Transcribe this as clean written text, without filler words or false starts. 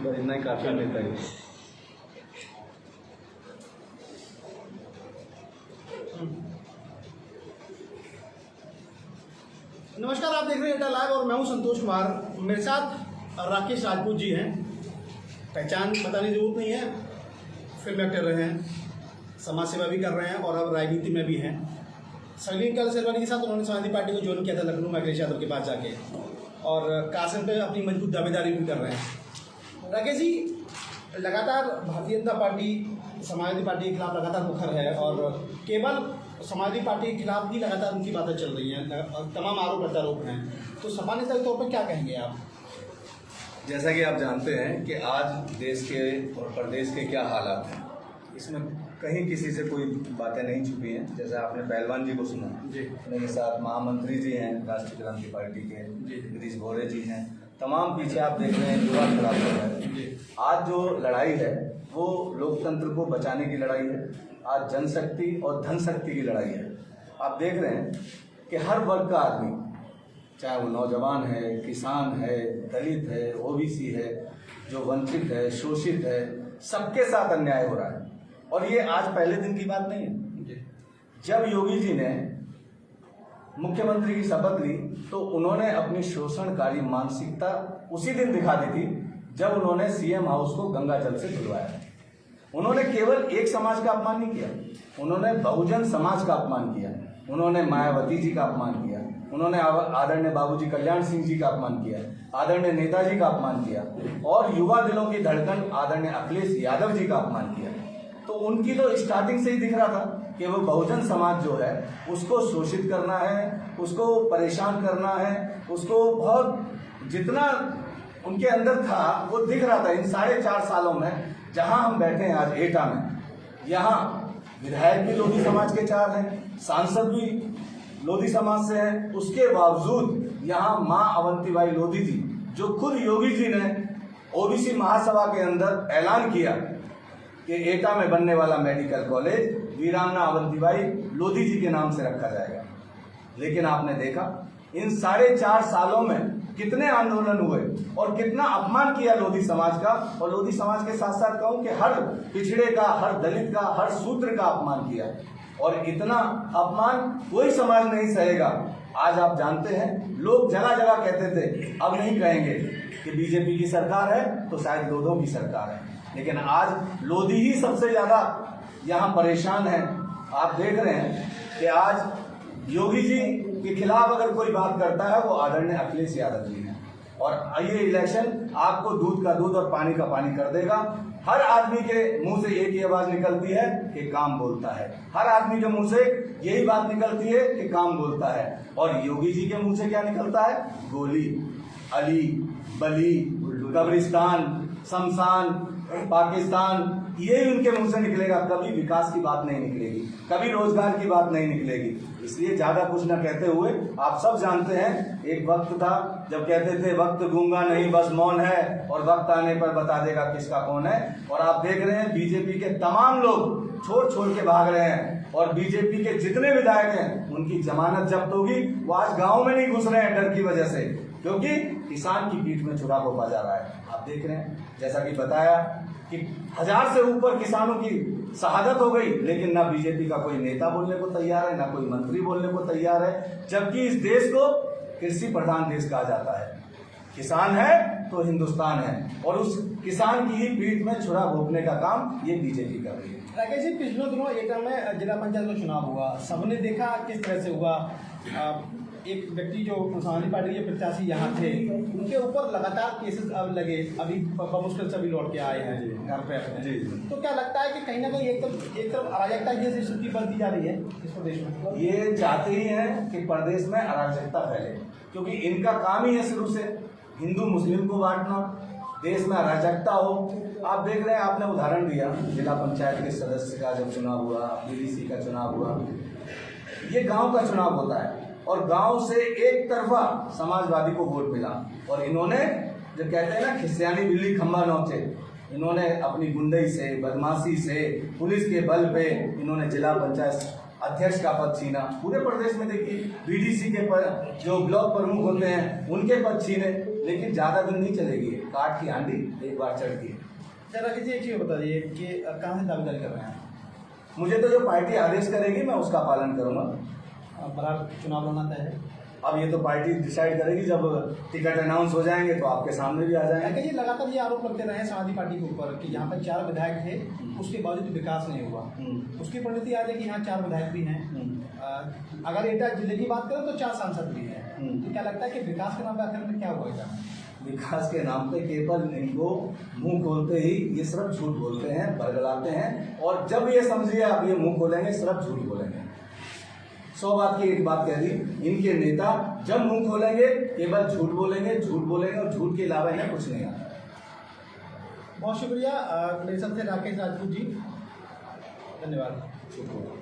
पर इतना ही काफी मिलता है। नमस्कार, आप देख रहे हैं एटा लाइव और मैं हूं संतोष कुमार। मेरे साथ राकेश राजपूत जी हैं। पहचान बताने की जरूरत नहीं है, फिल्म एक्टर रहे हैं, समाज सेवा भी कर रहे हैं और अब राजनीति में भी हैं। सलीम शेरवानी के साथ उन्होंने समाजवादी पार्टी को ज्वाइन किया था लखनऊ में अखिलेश यादव के पास जाके, और कासिम पे अपनी मजबूत दावेदारी भी कर रहे हैं। राकेश जी, लगातार भारतीय जनता पार्टी समाजवादी पार्टी के खिलाफ लगातार मुखर है और केवल समाजवादी पार्टी के खिलाफ ही लगातार उनकी बातें चल रही हैं, तमाम आरोप प्रत्यारोप हैं। तो सामान्य तौर पर क्या कहेंगे आप? जैसा कि आप जानते हैं कि आज देश के और प्रदेश के क्या हालात हैं, इसमें कहीं किसी से कोई बातें नहीं छुपी हैं। जैसे आपने पहलवान जी को सुना जी, मेरे साथ महामंत्री जी हैं राष्ट्रीय क्रांति पार्टी के, गिरीश भोरे जी हैं, तमाम पीछे आप देख रहे हैं युवा खड़ा हो रहा है। आज जो लड़ाई है वो लोकतंत्र को बचाने की लड़ाई है, आज जनशक्ति और धन शक्ति की लड़ाई है। आप देख रहे हैं कि हर वर्ग का आदमी, चाहे वो नौजवान है, किसान है, दलित है, ओबीसी है, जो वंचित है, शोषित है, सबके साथ अन्याय हो रहा है। और ये आज पहले दिन की बात नहीं है। जब योगी जी ने मुख्यमंत्री की शपथ ली तो उन्होंने अपनी शोषणकारी मानसिकता उसी दिन दिखा दी थी जब उन्होंने सीएम हाउस को गंगा जल से धुलवाया। उन्होंने केवल एक समाज का अपमान नहीं किया, उन्होंने बहुजन समाज का अपमान किया, उन्होंने मायावती जी का अपमान किया, उन्होंने आदरणीय बाबूजी कल्याण सिंह जी का अपमान किया, आदरणीय नेताजी का अपमान किया और युवा दिलों की धड़कन आदरणीय अखिलेश यादव जी का अपमान किया। तो उनकी तो स्टार्टिंग से ही दिख रहा था कि वो बहुजन समाज जो है उसको शोषित करना है, उसको परेशान करना है, उसको बहुत जितना उनके अंदर था वो दिख रहा था। इन 4.5 सालों में जहां हम बैठे हैं आज एटा में, यहाँ विधायक भी लोधी समाज के 4 हैं, सांसद भी लोधी समाज से हैं, उसके बावजूद यहाँ माँ अवंतीबाई लोधी जी, जो खुद योगी जी ने ओबीसी महासभा के अंदर ऐलान किया कि एटा में बनने वाला मेडिकल कॉलेज वीरांगना अवंतीबाई लोधी जी के नाम से रखा जाएगा। लेकिन आपने देखा इन 4.5 सालों में कितने आंदोलन हुए और कितना अपमान किया लोधी समाज का। और लोधी समाज के साथ साथ कहूं कि हर पिछड़े का, हर दलित का, हर शूद्र का अपमान किया और इतना अपमान कोई समाज नहीं सहेगा। आज आप जानते हैं लोग जगह जगह कहते थे, अब नहीं कहेंगे कि बीजेपी की सरकार है तो शायद लोधों की सरकार है, लेकिन आज लोधी ही सबसे ज्यादा यहाँ परेशान है। आप देख रहे हैं कि आज योगी जी के खिलाफ अगर कोई बात करता है वो आदरणीय अखिलेश यादव जी हैं। और ये इलेक्शन आपको दूध का दूध और पानी का पानी कर देगा। हर आदमी के मुंह से एक ही आवाज निकलती है कि काम बोलता है, हर आदमी के मुंह से यही बात निकलती है कि काम बोलता है। और योगी जी के मुंह से क्या निकलता है? गोली, अली, बली, कब्रिस्तान, शमशान, पाकिस्तान, यही उनके मुंह से निकलेगा। कभी विकास की बात नहीं निकलेगी, कभी रोजगार की बात नहीं निकलेगी। इसलिए ज्यादा कुछ न कहते हुए, आप सब जानते हैं एक वक्त था जब कहते थे वक्त गूंगा नहीं बस मौन है और वक्त आने पर बता देगा किसका कौन है। और आप देख रहे हैं बीजेपी के तमाम लोग छोड़ के भाग रहे हैं और बीजेपी के जितने विधायक हैं उनकी जमानत जब्त होगी। वो आज गाँव में नहीं घुस रहे हैं डर की वजह से, क्योंकि किसान की पीठ में छुरा घोंपा जा रहा है। आप देख रहे हैं जैसा कि बताया कि 1000 से ऊपर किसानों की शहादत हो गई, लेकिन ना बीजेपी का कोई नेता बोलने को तैयार है, ना कोई मंत्री बोलने को तैयार है। जबकि इस देश को कृषि प्रधान देश कहा जाता है, किसान है तो हिंदुस्तान है, और उस किसान की ही पीठ में छुरा घोंपने का काम ये बीजेपी कर रही है। राकेश जी, पिछले दिनों एटा में जिला पंचायत का चुनाव हुआ, सबने देखा किस तरह से हुआ। एक व्यक्ति जो समाजवादी पार्टी के प्रत्याशी यहाँ थे, उनके ऊपर लगातार केसेस अब लगे, अभी मुश्किल से भी लौट के आए हैं घर पे अपने। तो क्या लगता है कि कहीं ना कहीं एक तरफ अराजकता जैसी स्थिति बनती जा रही है इस प्रदेश में? ये चाहते ही हैं कि प्रदेश में अराजकता फैले, क्योंकि इनका काम ही है शुरू से हिंदू मुस्लिम को बांटना, देश में अराजकता हो। आप देख रहे हैं, आपने उदाहरण दिया जिला पंचायत के सदस्य का जब चुनाव हुआ, बीडीसी का चुनाव हुआ, ये गांव का चुनाव होता है और गांव से एक तरफा समाजवादी को वोट मिला। और इन्होंने जो कहते हैं ना खिसियानी बिल्ली खंबा नोचे, इन्होंने अपनी गुंडई से, बदमाशी से, पुलिस के बल पे इन्होंने जिला पंचायत अध्यक्ष का पद छीना। पूरे प्रदेश में देखिए बीडीसी के जो ब्लॉक प्रमुख होते हैं उनके पद छीने, लेकिन ज्यादा दिन नहीं चलेगी। काठ की हांडी एक बार चढ़ती है। जरा किसी एक चीज़ बता दीजिए कि कहाँ से दावेदारी कर रहे हैं? मुझे तो जो पार्टी आदेश करेगी मैं उसका पालन करूंगा। बहरहाल चुनाव लड़ना तय है। अब ये तो पार्टी डिसाइड करेगी, जब टिकट अनाउंस हो जाएंगे तो आपके सामने भी आ जाएंगे। ये लगातार ये आरोप लगते रहे हैं समाजवादी पार्टी के ऊपर कि यहाँ पर 4 विधायक थे, उसके बावजूद विकास नहीं हुआ। उसकी परिणति आज है कि यहाँ 4 विधायक भी हैं। अगर एटा जिले की बात करें तो 4 सांसद भी हैं। तो क्या लगता है कि विकास के नाम पर आखिर में क्या हुआ? विकास के नाम पे केवल इनको मुंह खोलते ही ये सिर्फ झूठ बोलते हैं, बरगलाते हैं, और जब ये समझिए आप ये मुंह खोलेंगे सिर्फ झूठ बोलेंगे। 100 बात की एक बात कह दी, इनके नेता जब मुंह खोलेंगे केवल झूठ बोलेंगे और झूठ के अलावा इन्हें कुछ नहीं आता। बहुत शुक्रिया। मेरे साथ थे राकेश राजपूत जी, धन्यवाद। शुक्रिया।